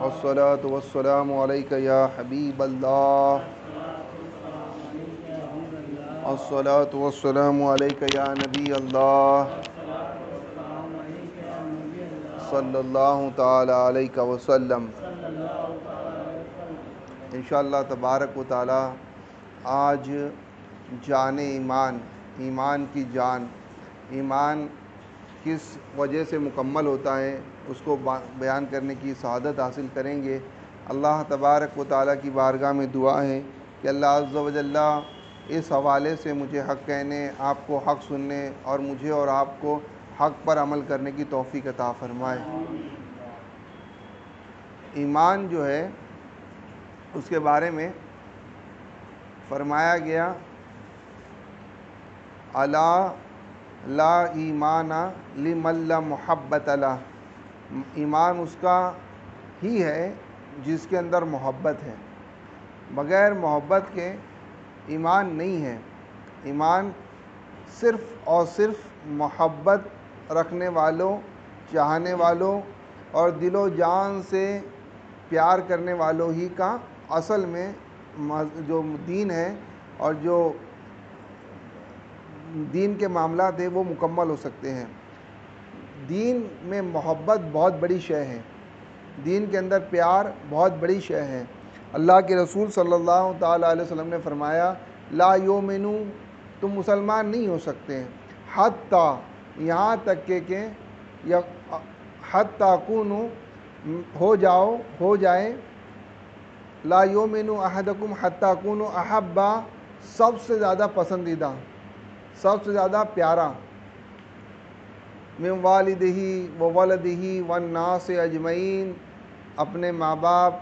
والصلاة والسلام عليك يا حبيب الله. الصلاة والسلام عليك يا نبي الله صلی اللہ تعالی علیہ وسلم. انشاءاللہ تبارک و تعالی آج جان ایمان، ایمان کی جان، ایمان کس وجہ سے مکمل ہوتا ہے اس کو بیان کرنے کی سعادت حاصل کریں گے. اللہ تبارک و تعالی کی بارگاہ میں دعا ہے کہ اللہ عز و جل اس حوالے سے مجھے حق کہنے، آپ کو حق سننے اور مجھے اور آپ کو حق پر عمل کرنے کی توفیق عطا فرمائے. ایمان جو ہے اس کے بارے میں فرمایا گیا الا لا ایمان لمن لا محبت له. ایمان اس کا ہی ہے جس کے اندر محبت ہے. بغیر محبت کے ایمان نہیں ہے. ایمان صرف اور صرف محبت رکھنے والوں، چاہنے والوں اور دل و جان سے پیار کرنے والوں ہی کا اصل میں جو دین ہے اور جو دین کے معاملات ہیں وہ مکمل ہو سکتے ہیں. دین میں محبت بہت بڑی شے ہے، دین کے اندر پیار بہت بڑی شے ہے. اللہ کے رسول صلی اللہ تعالیٰ علیہ وسلم نے فرمایا لا یؤمنو، تم مسلمان نہیں ہو سکتے حتیٰ، یہاں تک کہ حتیٰ کونو، ہو جائے لا یؤمنو احدکم حتیٰ کونو احبا، سب سے زیادہ پسندیدہ، سب سے زیادہ پیارا، من والدہ و ولدہ والناس اجمعین، اپنے ماں باپ،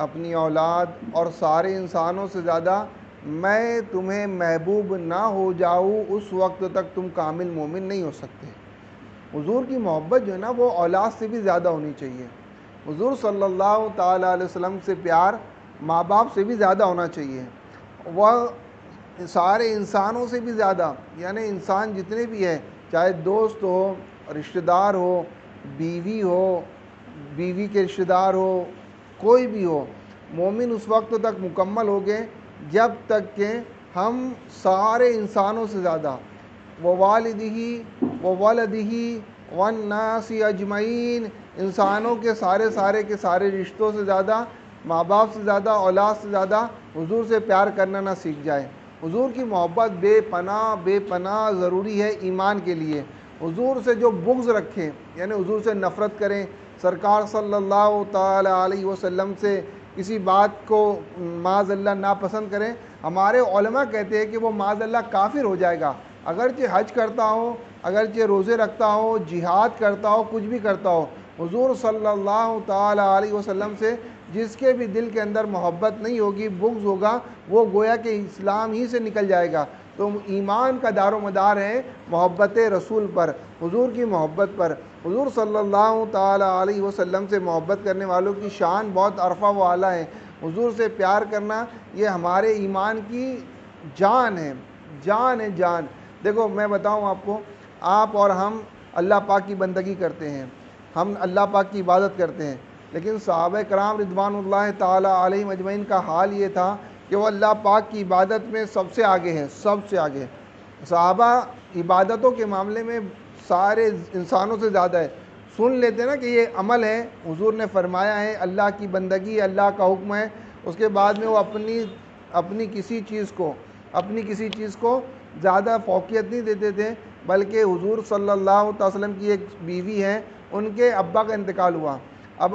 اپنی اولاد اور سارے انسانوں سے زیادہ میں تمہیں محبوب نہ ہو جاؤں اس وقت تک تم کامل مومن نہیں ہو سکتے. حضور کی محبت جو ہے نا وہ اولاد سے بھی زیادہ ہونی چاہیے. حضور صلی اللہ تعالیٰ علیہ وسلم سے پیار ماں باپ سے بھی زیادہ ہونا چاہیے، وہ سارے انسانوں سے بھی زیادہ. یعنی انسان جتنے بھی ہیں، چاہے دوست ہو، رشتہ دار ہو، بیوی ہو، بیوی کے رشتہ دار ہو، کوئی بھی ہو، مومن اس وقت تک مکمل ہو گئے جب تک کہ ہم سارے انسانوں سے زیادہ ووالدہ وولدہ والناس اجمعین، انسانوں کے سارے رشتوں سے زیادہ، ماں باپ سے زیادہ، اولاد سے زیادہ حضور سے پیار کرنا نہ سیکھ جائے. حضور کی محبت بے پناہ ضروری ہے ایمان کے لیے. حضور سے جو بغض رکھیں، یعنی حضور سے نفرت کریں، سرکار صلی اللہ تعالی علیہ وسلم سے کسی بات کو معاذ اللہ ناپسند کریں، ہمارے علماء کہتے ہیں کہ وہ معاذ اللہ کافر ہو جائے گا. اگرچہ حج کرتا ہو، اگرچہ روزے رکھتا ہو، جہاد کرتا ہو، کچھ بھی کرتا ہو، حضور صلی اللہ تعالی علیہ وسلم سے جس کے بھی دل کے اندر محبت نہیں ہوگی، بغض ہوگا، وہ گویا کہ اسلام ہی سے نکل جائے گا. تو ایمان کا دار و مدار ہے محبت رسول پر، حضور کی محبت پر. حضور صلی اللہ تعالی علیہ وسلم سے محبت کرنے والوں کی شان بہت عرفہ و اعلیٰ ہے. حضور سے پیار کرنا یہ ہمارے ایمان کی جان ہے، جان ہے، جان. دیکھو میں بتاؤں آپ کو، آپ اور ہم اللہ پاک کی بندگی کرتے ہیں، ہم اللہ پاک کی عبادت کرتے ہیں، لیکن صحابہ کرام رضوان اللہ تعالی علیہم اجمعین کا حال یہ تھا کہ وہ اللہ پاک کی عبادت میں سب سے آگے ہیں، سب سے آگے. صحابہ عبادتوں کے معاملے میں سارے انسانوں سے زیادہ ہے. سن لیتے نا کہ یہ عمل ہے، حضور نے فرمایا ہے اللہ کی بندگی، اللہ کا حکم ہے، اس کے بعد میں وہ اپنی کسی چیز کو زیادہ فوقیت نہیں دیتے تھے. بلکہ حضور صلی اللہ علیہ وسلم کی ایک بیوی ہے، ان کے ابا کا انتقال ہوا. اب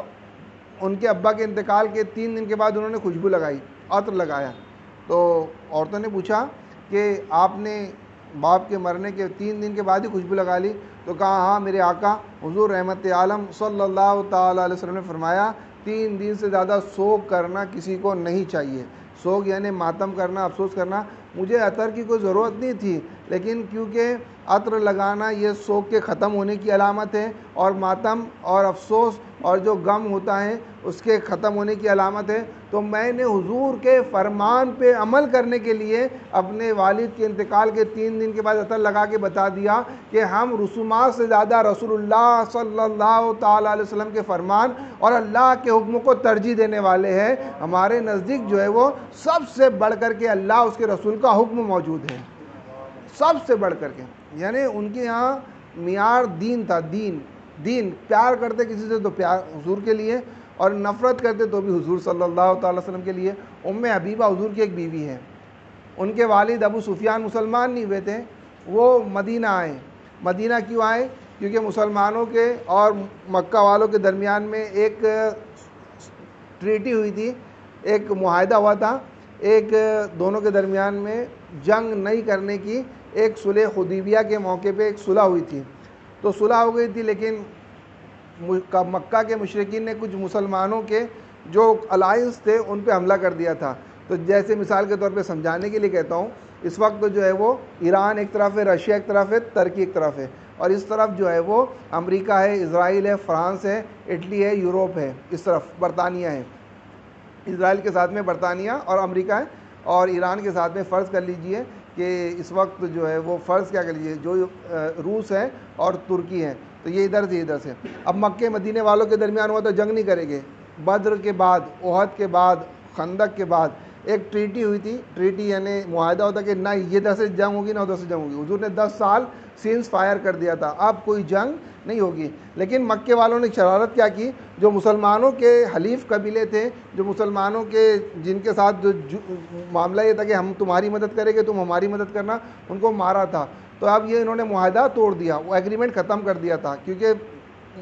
ان کے ابا کے انتقال کے 3 دن کے بعد انہوں نے خوشبو لگائی، عطر لگایا. تو عورتوں نے پوچھا کہ آپ نے باپ کے مرنے کے 3 دن کے بعد ہی خوشبو لگا لی؟ تو کہا ہاں میرے آقا حضور رحمت عالم صلی اللہ تعالی علیہ وسلم نے فرمایا 3 دن سے زیادہ سوگ کرنا کسی کو نہیں چاہیے. سوگ یعنی ماتم کرنا، افسوس کرنا. مجھے عطر کی کوئی ضرورت نہیں تھی، لیکن کیونکہ عطر لگانا یہ سوگ کے ختم ہونے کی علامت ہے، اور ماتم اور افسوس اور جو غم ہوتا ہے اس کے ختم ہونے کی علامت ہے، تو میں نے حضور کے فرمان پہ عمل کرنے کے لیے اپنے والد کے انتقال کے 3 دن کے بعد عطر لگا کے بتا دیا کہ ہم رسومات سے زیادہ رسول اللہ صلی اللہ تعالیٰ علیہ وسلم کے فرمان اور اللہ کے حکموں کو ترجیح دینے والے ہیں، ہمارے نزدیک جو ہے وہ سب سے بڑھ کر کے اللہ اس کے رسول کا حکم موجود ہے، سب سے بڑھ کر کے. یعنی ان کے یہاں معیار دین تھا، دین پیار کرتے کسی سے تو پیار حضور کے لیے، اور نفرت کرتے تو بھی حضور صلی اللہ تعالی وسلم کے لیے. ام حبیبہ حضور کی ایک بیوی ہے، ان کے والد ابو سفیان مسلمان نہیں ہوئے تھے، وہ مدینہ آئے. مدینہ کیوں آئے؟ کیونکہ مسلمانوں کے اور مکہ والوں کے درمیان میں ایک ٹریٹی ہوئی تھی، ایک معاہدہ ہوا تھا، ایک دونوں کے درمیان میں جنگ نہیں کرنے کی ایک صلح حدیبیہ کے موقع پہ ایک صلح ہوئی تھی. تو صلح ہو گئی تھی، لیکن مکہ کے مشرکین نے کچھ مسلمانوں کے جو الائنس تھے ان پہ حملہ کر دیا تھا. تو جیسے مثال کے طور پہ سمجھانے کے لیے کہتا ہوں، اس وقت جو ہے وہ ایران ایک طرف ہے، رشیا ایک طرف ہے، ترکی ایک طرف ہے، اور اس طرف جو ہے وہ امریکہ ہے، اسرائیل ہے، فرانس ہے، اٹلی ہے، یوروپ ہے، اس طرف برطانیہ ہے. اسرائیل کے ساتھ میں برطانیہ اور امریکہ ہے، اور ایران کے ساتھ میں فرض کر لیجئے کہ اس وقت جو ہے وہ فرض کیا کر لیجئے جو روس ہے اور ترکی ہے. تو یہ ادھر سے ادھر سے. اب مکے مدینے والوں کے درمیان ہوا تو جنگ نہیں کریں گے. بدر کے بعد، احد کے بعد، خندق کے بعد ایک ٹریٹی ہوئی تھی. ٹریٹی یعنی معاہدہ ہوتا کہ نہ یہ ادھر سے جنگ ہوگی نہ ادھر سے جنگ ہوگی. حضور نے 10 سال سینس فائر کر دیا تھا، اب کوئی جنگ نہیں ہوگی. لیکن مکے والوں نے شرارت کیا کی، جو مسلمانوں کے حلیف قبیلے تھے، جو مسلمانوں کے جن کے ساتھ جو معاملہ یہ تھا کہ ہم تمہاری مدد کریں گے تم ہماری مدد کرنا، ان کو مارا تھا. تو اب یہ انہوں نے معاہدہ توڑ دیا، وہ ایگریمنٹ ختم کر دیا تھا، کیونکہ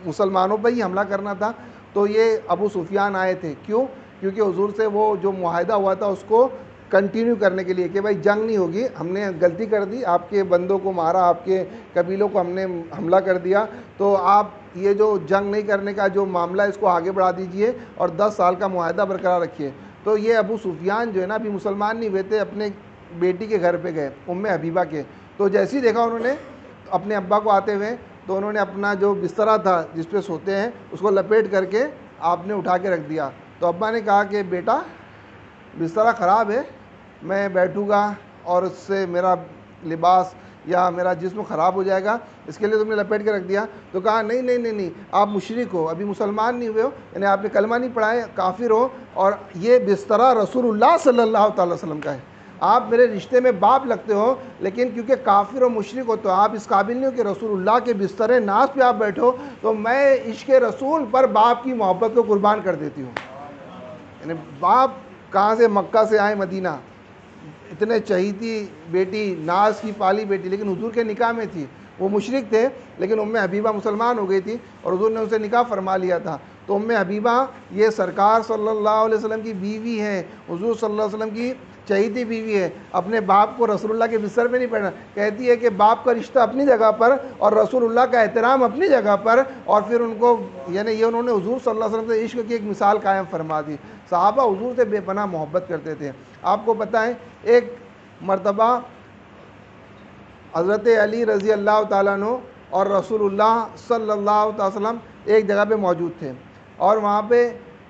مسلمانوں پہ ہی حملہ کرنا تھا. تو یہ ابو سفیان آئے تھے. کیوں؟ کیونکہ حضور سے وہ جو معاہدہ ہوا تھا اس کو کنٹینیو کرنے کے لیے کہ بھائی جنگ نہیں ہوگی، ہم نے غلطی کر دی، آپ کے بندوں کو مارا، آپ کے قبیلوں کو ہم نے حملہ کر دیا، تو آپ یہ جو جنگ نہیں کرنے کا جو معاملہ ہے اس کو آگے بڑھا دیجئے اور 10 سال کا معاہدہ برقرار رکھیے. تو یہ ابو سفیان جو ہے نا ابھی مسلمان نہیں ہوئے تھے، اپنے بیٹی کے گھر پہ گئے ام حبیبہ کے. تو جیسے ہی دیکھا انہوں نے اپنے ابا کو آتے ہوئے، تو انہوں نے اپنا جو بسترا تھا جس پہ سوتے ہیں اس کو لپیٹ کر کے آپ نے اٹھا کے رکھ دیا. تو ابا نے کہا کہ بیٹا بسترا خراب ہے، میں بیٹھوں گا اور اس سے میرا لباس یا میرا جسم خراب ہو جائے گا، اس کے لیے تم نے لپیٹ کے رکھ دیا. تو کہا نہیں نہیں نہیں نہیں، آپ مشرک ہو، ابھی مسلمان نہیں ہوئے ہو، یعنی آپ نے کلمہ نہیں پڑھا ہے، کافر ہو، اور یہ بسترا رسول اللہ صلی اللہ تعالی وسلم کا ہے. آپ میرے رشتے میں باپ لگتے ہو، لیکن کیونکہ کافر و مشرک ہو تو آپ اس قابل نہیں ہو کہ رسول اللہ کے بستر ناز پہ آپ بیٹھو. تو میں عشق رسول پر باپ کی محبت کو قربان کر دیتی ہوں. یعنی باپ کہاں سے؟ مکہ سے آئے مدینہ، اتنے چہیتی بیٹی، ناز کی پالی بیٹی، لیکن حضور کے نکاح میں تھی. وہ مشرک تھے لیکن ام حبیبہ مسلمان ہو گئی تھی اور حضور نے ان سے نکاح فرما لیا تھا. تو ام حبیبہ یہ سرکار صلی اللہ علیہ وسلم کی بیوی ہے، حضور صلی اللہ علیہ وسلم کی چہیتی بیوی ہے. اپنے باپ کو رسول اللہ کے بستر پہ نہیں بیٹھنا، کہتی ہے کہ باپ کا رشتہ اپنی جگہ پر اور رسول اللہ کا احترام اپنی جگہ پر. اور پھر ان کو یعنی یہ انہوں نے حضور صلی اللہ علیہ وسلم سے عشق کی ایک مثال قائم فرما دی. صحابہ حضور سے بے پناہ محبت کرتے تھے. آپ کو پتہ ہے ایک مرتبہ حضرت علی رضی اللہ تعالیٰ عنہ اور رسول اللہ صلی اللہ علیہ وسلم ایک جگہ پہ موجود تھے، اور وہاں پہ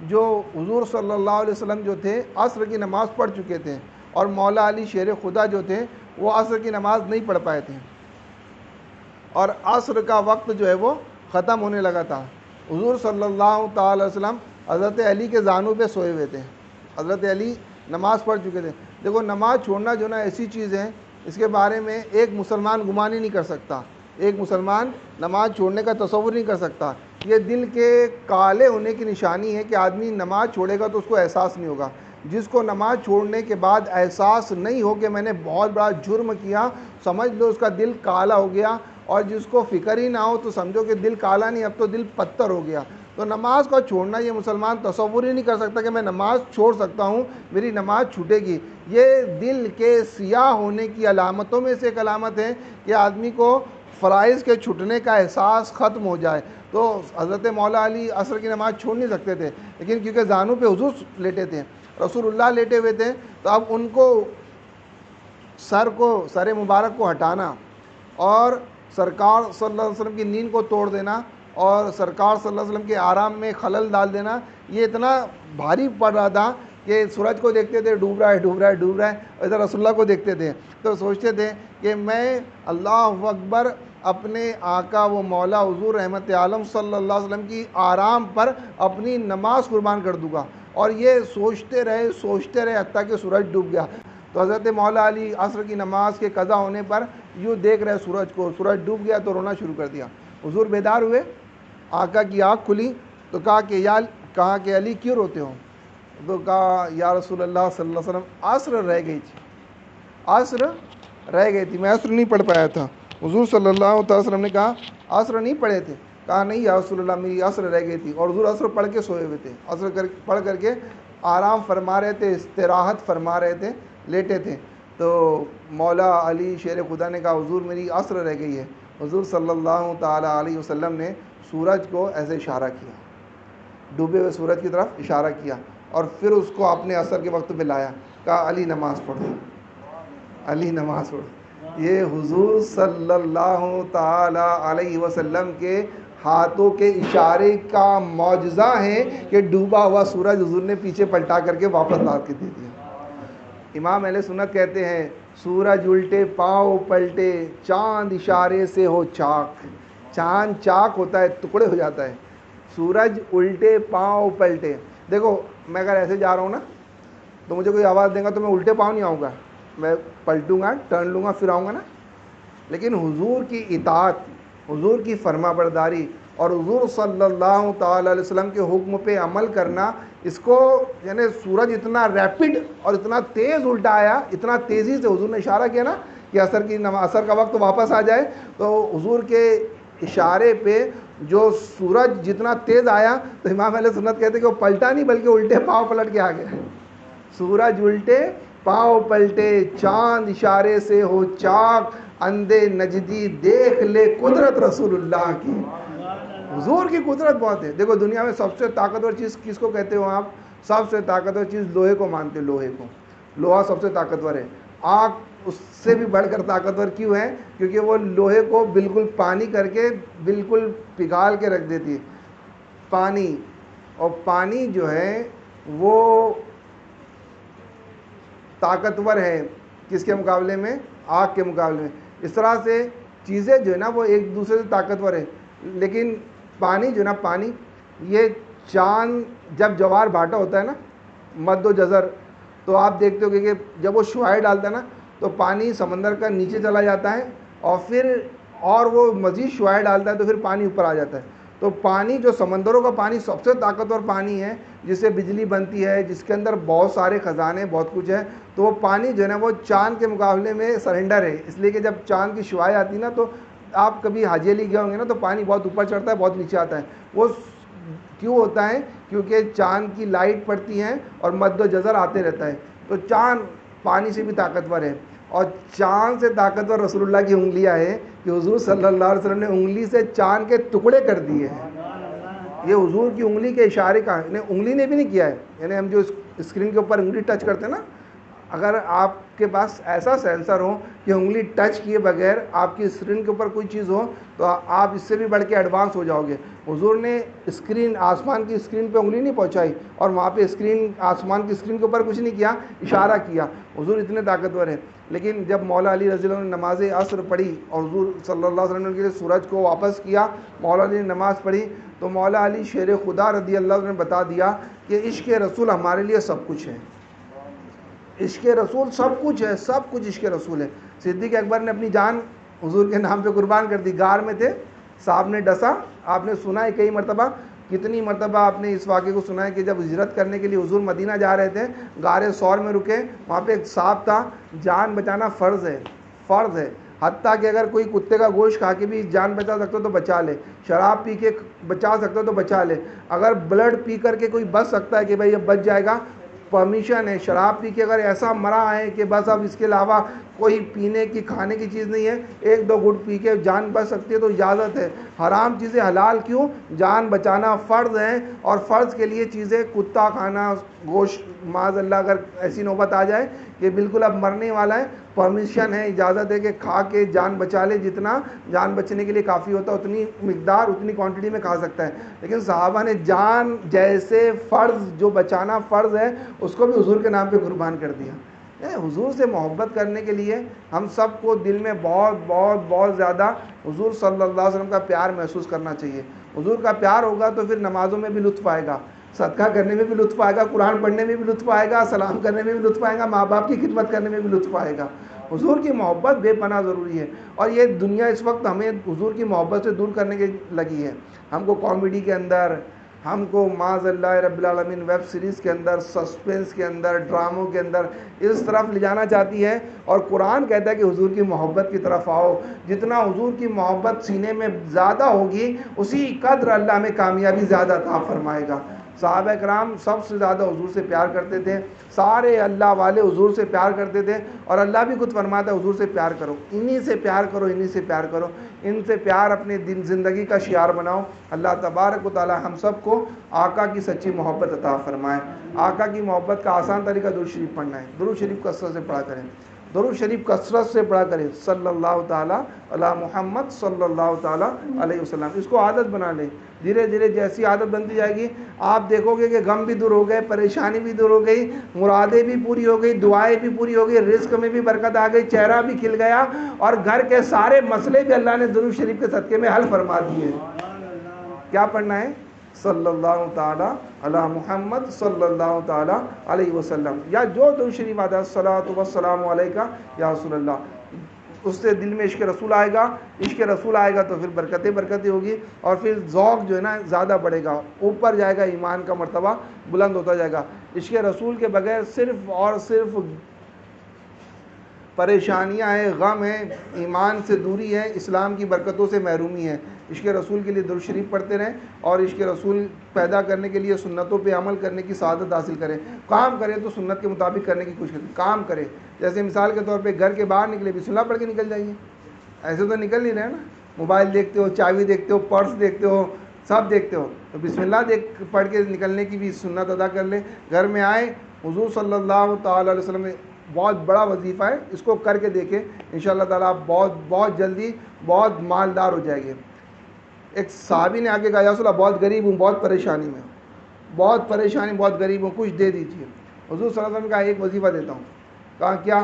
جو حضور صلی اللہ علیہ وسلم جو تھے عصر کی نماز پڑھ چکے تھے، اور مولا علی شیر خدا جو تھے وہ عصر کی نماز نہیں پڑھ پائے تھے، اور عصر کا وقت جو ہے وہ ختم ہونے لگا تھا. حضور صلی اللہ تعالی وسلم حضرت علی کے زانوں پہ سوئے ہوئے تھے. حضرت علی نماز پڑھ چکے تھے. دیکھو نماز چھوڑنا جو نا ایسی چیز ہے، اس کے بارے میں ایک مسلمان گمان ہی نہیں کر سکتا. ایک مسلمان نماز چھوڑنے کا تصور نہیں کر سکتا. یہ دل کے کالے ہونے کی نشانی ہے کہ آدمی نماز چھوڑے گا تو اس کو احساس نہیں ہوگا. جس کو نماز چھوڑنے کے بعد احساس نہیں ہو کہ میں نے بہت بڑا جرم کیا، سمجھ لو اس کا دل کالا ہو گیا. اور جس کو فکر ہی نہ ہو تو سمجھو کہ دل کالا نہیں، اب تو دل پتھر ہو گیا. تو نماز کا چھوڑنا یہ مسلمان تصور ہی نہیں کر سکتا کہ میں نماز چھوڑ سکتا ہوں، میری نماز چھوٹے گی. یہ دل کے سیاہ ہونے کی علامتوں میں سے ایک علامت ہے کہ آدمی کو فرائض کے چھٹنے کا احساس ختم ہو جائے. تو حضرت مولا علی عصر کی نماز چھوڑ نہیں سکتے تھے، لیکن کیونکہ زانوں پہ حضور لیٹے تھے، رسول اللہ لیٹے ہوئے تھے، تو اب ان کو سر مبارک کو ہٹانا اور سرکار صلی اللہ علیہ وسلم کی نیند کو توڑ دینا اور سرکار صلی اللہ علیہ وسلم کے آرام میں خلل ڈال دینا، یہ اتنا بھاری پڑ رہا تھا کہ سورج کو دیکھتے تھے ڈوب رہا ہے ڈوب رہا ہے ڈوب رہا ہے، اور ادھر رسول اللہ کو دیکھتے تھے تو سوچتے تھے کہ میں اللہ اکبر اپنے آقا و مولا حضور رحمت عالم صلی اللہ علیہ وسلم کی آرام پر اپنی نماز قربان کر دوں گا، اور یہ سوچتے رہے حتیٰ کہ سورج ڈوب گیا۔ تو حضرت مولا علی عصر کی نماز کے قضا ہونے پر یوں دیکھ رہے سورج کو، سورج ڈوب گیا تو رونا شروع کر دیا۔ حضور بیدار ہوئے، آقا کی آنکھ کھلی تو کہا کہ علی کیوں روتے ہو؟ تو کہا یا رسول اللہ صلی اللہ علیہ وسلم عصر رہ گئی تھی، میں عصر نہیں پڑھ پایا تھا۔ حضور صلی اللہ تعالی وسلم نے کہا عصر نہیں پڑھے تھے؟ کہا نہیں یا رسول اللہ میری عصر رہ گئی تھی، اور حضور عصر پڑھ کے سوئے ہوئے تھے، عصر پڑھ کر کے آرام فرما رہے تھے، استراحت فرما رہے تھے، لیٹے تھے۔ تو مولا علی شیر خدا نے کہا حضور میری عصر رہ گئی ہے۔ حضور صلی اللہ تعالی علیہ وسلم نے سورج کو ایسے اشارہ کیا، ڈوبے ہوئے سورج کی طرف اشارہ کیا، اور پھر اس کو اپنے عصر کے وقت پہ لایا، کہا علی نماز پڑھو، علی نماز پڑھو۔ یہ حضور صلی اللہ تعالی علیہ وسلم کے ہاتھوں کے اشارے کا معجزہ ہے کہ ڈوبا ہوا سورج حضور نے پیچھے پلٹا کر کے واپس لا کے دے دیا۔ امام اہل سنت کہتے ہیں سورج الٹے پاؤں پلٹے، چاند اشارے سے ہو چاک۔ چاند چاک ہوتا ہے، ٹکڑے ہو جاتا ہے، سورج الٹے پاؤں پلٹے۔ دیکھو میں اگر ایسے جا رہا ہوں نا تو مجھے کوئی آواز دے گا تو میں الٹے پاؤں نہیں آؤں گا، میں پلٹوں گا، ٹرن لوں گا، پھر آؤں گا نا۔ لیکن حضور کی اطاعت، حضور کی فرما برداری اور حضور صلی اللہ تعالی علیہ وسلم کے حکم پہ عمل کرنا، اس کو یعنی سورج اتنا ریپڈ اور اتنا تیز الٹا آیا، اتنا تیزی سے حضور نے اشارہ کیا نا کہ عصر کا وقت واپس آ جائے، تو حضور کے اشارے پہ جو سورج جتنا تیز آیا تو امام اہل سنت کہتے ہیں کہ وہ پلٹا نہیں بلکہ الٹے پاؤں پلٹ کے آ گیا۔ سورج الٹے پاؤں پلٹے، چاند اشارے سے ہو چاک، اندھے نجدی دیکھ لے قدرت رسول اللہ کی۔ حضور کی قدرت بہت ہے۔ دیکھو دنیا میں سب سے طاقتور چیز کس کو کہتے ہو آپ؟ سب سے طاقتور چیز لوہے کو مانتے، لوہے کو۔ لوہا سب سے طاقتور ہے۔ آگ اس سے بھی بڑھ کر طاقتور کیوں ہے؟ کیونکہ وہ لوہے کو بالکل پانی کر کے بالکل پگھال کے رکھ دیتی ہے۔ پانی، اور پانی جو ہے وہ طاقتور ہے کس کے مقابلے میں؟ آگ کے مقابلے میں۔ اس طرح سے چیزیں جو ہے نا وہ ایک دوسرے سے طاقتور ہے، لیکن پانی جو ہے نا، پانی، یہ چاند جب جوار بھاٹا ہوتا ہے نا، مد و جزر، تو آپ دیکھتے ہو کہ جب وہ شعاع ڈالتا ہے نا تو پانی سمندر کا نیچے چلا جاتا ہے، اور وہ مزید شعاع ڈالتا ہے تو پھر پانی اوپر آ جاتا ہے۔ تو پانی جو سمندروں کا پانی سب سے طاقتور پانی ہے، جس سے بجلی بنتی ہے، جس کے اندر بہت سارے خزانے، بہت کچھ ہے، تو وہ پانی جو ہے نا وہ چاند کے مقابلے میں سرنڈر ہے، اس لیے کہ جب چاند کی شعاع آتی ہے نا تو آپ کبھی حاجی علی گئے ہوں گے نا تو پانی بہت اوپر چڑھتا ہے، بہت نیچے آتا ہے۔ وہ کیوں ہوتا ہے؟ کیونکہ چاند کی لائٹ پڑتی ہے اور مد و جزر آتے رہتا ہے، تو چاند پانی سے بھی طاقتور ہے۔ اور چاند سے طاقتور رسول اللہ کی انگلیاں ہیں کہ حضور صلی اللہ علیہ وسلم نے انگلی سے چاند کے ٹکڑے کر دیے ہیں۔ یہ حضور کی انگلی کے اشارے کا، انگلی نے بھی نہیں کیا ہے، یعنی ہم جو اسکرین کے اوپر انگلی ٹچ کرتے ہیں نا، اگر آپ کے پاس ایسا سینسر ہو کہ انگلی ٹچ کیے بغیر آپ کی اسکرین کے اوپر کوئی چیز ہو تو آپ اس سے بھی بڑھ کے ایڈوانس ہو جاؤ گے۔ حضور نے اسکرین، آسمان کی اسکرین پہ انگلی نہیں پہنچائی اور وہاں پہ آسمان کی اسکرین کے اوپر کچھ نہیں کیا، اشارہ کیا۔ حضور اتنے طاقتور ہیں۔ لیکن جب مولا علی رضی اللہ عنہ نے نماز عصر پڑھی اور حضور صلی اللہ علیہ وسلم نے سورج کو واپس کیا، مولا علی نے نماز پڑھی، تو مولا علی شیر خدا رضی اللہ عنہ نے بتا دیا کہ عشق رسول ہمارے لیے سب کچھ ہے۔ عشق رسول سب کچھ ہے، سب کچھ عشق رسول ہے۔ صدیق اکبر نے اپنی جان حضور کے نام پہ قربان کر دی، غار میں تھے، سانپ نے ڈسا، آپ نے سنا ہے کئی مرتبہ، کتنی مرتبہ آپ نے اس واقعے کو سنا ہے کہ جب ہجرت کرنے کے لیے حضور مدینہ جا رہے تھے، غار ثور میں رکے، وہاں پہ ایک سانپ تھا۔ جان بچانا فرض ہے، فرض ہے، حتیٰ کہ اگر کوئی کتے کا گوشت کھا کے بھی جان بچا سکتا ہو تو بچا لے، شراب پی کے بچا سکتا ہو تو بچا لے، اگر بلڈ پی کر کے کوئی بچ سکتا ہے کہ بھائی یہ بچ جائے گا، پرمیشن ہے۔ شراب پی کے اگر ایسا مرا ہے کہ بس اب اس کے علاوہ کوئی پینے کی کھانے کی چیز نہیں ہے، ایک دو گھٹ پی کے جان بچ سکتی ہے تو اجازت ہے۔ حرام چیزیں حلال کیوں؟ جان بچانا فرض ہے، اور فرض کے لیے چیزیں کتا کھانا، گوشت، معاذ اللہ اگر ایسی نوبت آ جائے کہ بالکل اب مرنے والا ہے پرمیشن ہے, اجازت ہے کہ کھا کے جان بچا لے, جتنا جان بچنے کے لیے کافی ہوتا ہے اتنی مقدار اتنی کوانٹٹی میں کھا سکتا ہے. لیکن صحابہ نے جان جیسے فرض جو بچانا فرض ہے اس کو بھی حضور کے نام پہ قربان کر دیا. حضور سے محبت کرنے کے لیے ہم سب کو دل میں بہت بہت بہت زیادہ حضور صلی اللہ علیہ وسلم کا پیار محسوس کرنا چاہیے. حضور کا پیار ہوگا تو پھر نمازوں میں بھی لطف آئے گا, صدقہ کرنے میں بھی لطف آئے گا, قرآن پڑھنے میں بھی لطف آئے گا, سلام کرنے میں بھی لطف آئے گا, ماں باپ کی خدمت کرنے میں بھی لطف آئے گا. حضور کی محبت بے پناہ ضروری ہے. اور یہ دنیا اس وقت ہمیں حضور کی محبت سے دور کرنے کی لگی ہے. ہم کو کامیڈی کے اندر, ہم کو معاذ اللہ رب العالمین ویب سیریز کے اندر, سسپینس کے اندر, ڈراموں کے اندر اس طرف لے جانا چاہتی ہے. اور قرآن کہتا ہے کہ حضور کی محبت کی طرف آؤ. جتنا حضور کی محبت سینے میں زیادہ ہوگی اسی قدر اللہ ہمیں کامیابی زیادہ عطا فرمائے گا. صحابہ کرام سب سے زیادہ حضور سے پیار کرتے تھے, سارے اللہ والے حضور سے پیار کرتے تھے. اور اللہ بھی خود فرماتا ہے حضور سے پیار کرو, انہی سے پیار کرو, انہی سے پیار کرو, ان سے پیار اپنے زندگی کا شعار بناؤ. اللہ تبارک و تعالی ہم سب کو آقا کی سچی محبت عطا فرمائے. آقا کی محبت کا آسان طریقہ درود شریف پڑھنا ہے. درود شریف کثرت سے پڑھا کریں, درود شریف کثرت سے پڑھا کریں. صلی اللہ تعالیٰ علی محمد صلی اللہ تعالیٰ علیہ وسلم. اس کو عادت بنا لیں. دھیرے دھیرے جیسی عادت بنتی جائے گی آپ دیکھو گے کہ غم بھی دور ہو گئے, پریشانی بھی دور ہو گئی, مرادیں بھی پوری ہو گئی, دعائیں بھی پوری ہو گئی, رزق میں بھی برکت آ گئی, چہرہ بھی کھل گیا, اور گھر کے سارے مسئلے بھی اللہ نے درود شریف کے صدقے میں حل فرما دیے. کیا پڑھنا ہے؟ صلی اللہ تعالیٰ علی محمد صلی اللہ تعالیٰ علیہ وسلم, یا جو درود شریف آتا ہے الصلاۃ والسلام علیکہ یا رسول اللہ, اس سے دل میں عشق رسول آئے گا. عشق رسول آئے گا تو پھر برکتیں ہوگی, اور پھر ذوق جو ہے نا زیادہ بڑھے گا, اوپر جائے گا, ایمان کا مرتبہ بلند ہوتا جائے گا. عشق رسول کے بغیر صرف اور صرف پریشانیاں ہیں, غم ہیں, ایمان سے دوری ہے, اسلام کی برکتوں سے محرومی ہے. عشق رسول کے لیے درود شریف پڑھتے رہیں, اور عشق رسول پیدا کرنے کے لیے سنتوں پہ عمل کرنے کی سعادت حاصل کریں. کام کریں تو سنت کے مطابق کرنے کی کوشش کریں. کام کریں جیسے مثال کے طور پہ گھر کے باہر نکلے بسم اللہ پڑھ کے نکل جائیے. ایسے تو نکل نہیں رہے نا, موبائل دیکھتے ہو, چابی دیکھتے ہو, پرس دیکھتے ہو, سب دیکھتے ہو, تو بسم اللہ پڑھ کے نکلنے کی بھی سنت ادا کر لیں. گھر میں آئیں, حضور صلی اللہ تعالیٰ علیہ وسلم بہت بڑا وظیفہ ہے, اس کو کر کے دیکھیں, انشاءاللہ تعالیٰ آپ بہت جلدی بہت مالدار ہو جائے گے. ایک صحابی نے آگے کہا یا رسول اللہ بہت غریب ہوں, بہت پریشانی میں ہوں, بہت پریشانی, بہت غریب ہوں, کچھ دے دیجیے. حضور صلی اللہ علیہ وسلم کا ایک وظیفہ دیتا ہوں. کہا کیا؟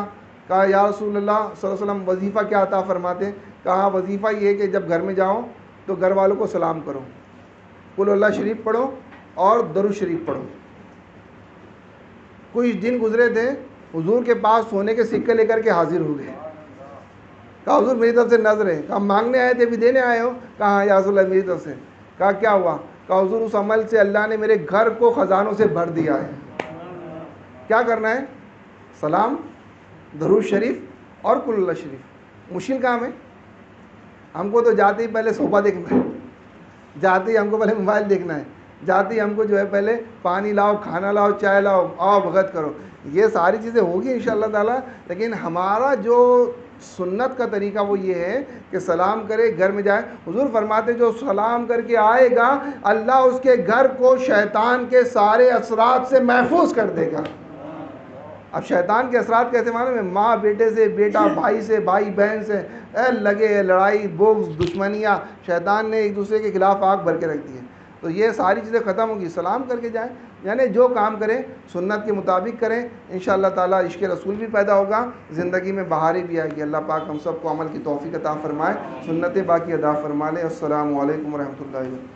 کہا یا رسول اللہ صلی اللہ علیہ وسلم وظیفہ کیا عطا فرماتے؟ کہا وظیفہ یہ ہے کہ جب گھر میں جاؤ تو گھر والوں کو سلام کرو, قل اللہ شریف پڑھو اور درود شریف پڑھو. کچھ دن گزرے تھے, حضور کے پاس سونے کے سکے لے کر کے حاضر ہو گئے. کہا حضور میری طرف سے نظر ہے. کہا مانگنے آئے تھے بھی دینے آئے ہو؟ کہا یا رسول اللہ میری طرف سے. کہا کیا ہوا؟ کہا حضور اس عمل سے اللہ نے میرے گھر کو خزانوں سے بھر دیا ہے. کیا کرنا ہے؟ سلام, درود شریف اور قل اللہ شریف. مشکل کام ہے. ہم کو تو جاتے ہی پہلے صوفہ دیکھنا ہے, جاتے ہی ہم کو پہلے موبائل دیکھنا ہے, جاتے ہی ہم کو جو ہے پہلے پانی لاؤ, کھانا لاؤ, چائے لاؤ, آؤ بھگت کرو. یہ ساری چیزیں ہوگی انشاءاللہ تعالیٰ, لیکن ہمارا جو سنت کا طریقہ وہ یہ ہے کہ سلام کرے, گھر میں جائے. حضور فرماتے جو سلام کر کے آئے گا اللہ اس کے گھر کو شیطان کے سارے اثرات سے محفوظ کر دے گا. اب شیطان کے اثرات کیسے معلوم ہے؟ ماں بیٹے سے, بیٹا بھائی سے, بھائی بہن سے لگے لڑائی, بغض, دشمنیاں, شیطان نے ایک دوسرے کے خلاف آگ بھر کے رکھ دی ہے. تو یہ ساری چیزیں ختم ہوگی. سلام کر کے جائیں, یعنی جو کام کریں سنت کے مطابق کریں, انشاءاللہ تعالیٰ عشق رسول بھی پیدا ہوگا, زندگی میں بہاریں بھی آئے گی. اللہ پاک ہم سب کو عمل کی توفیق عطا فرمائے, سنت باقی ادا فرما لے. السلام علیکم ورحمۃ اللہ وبرکاتہ.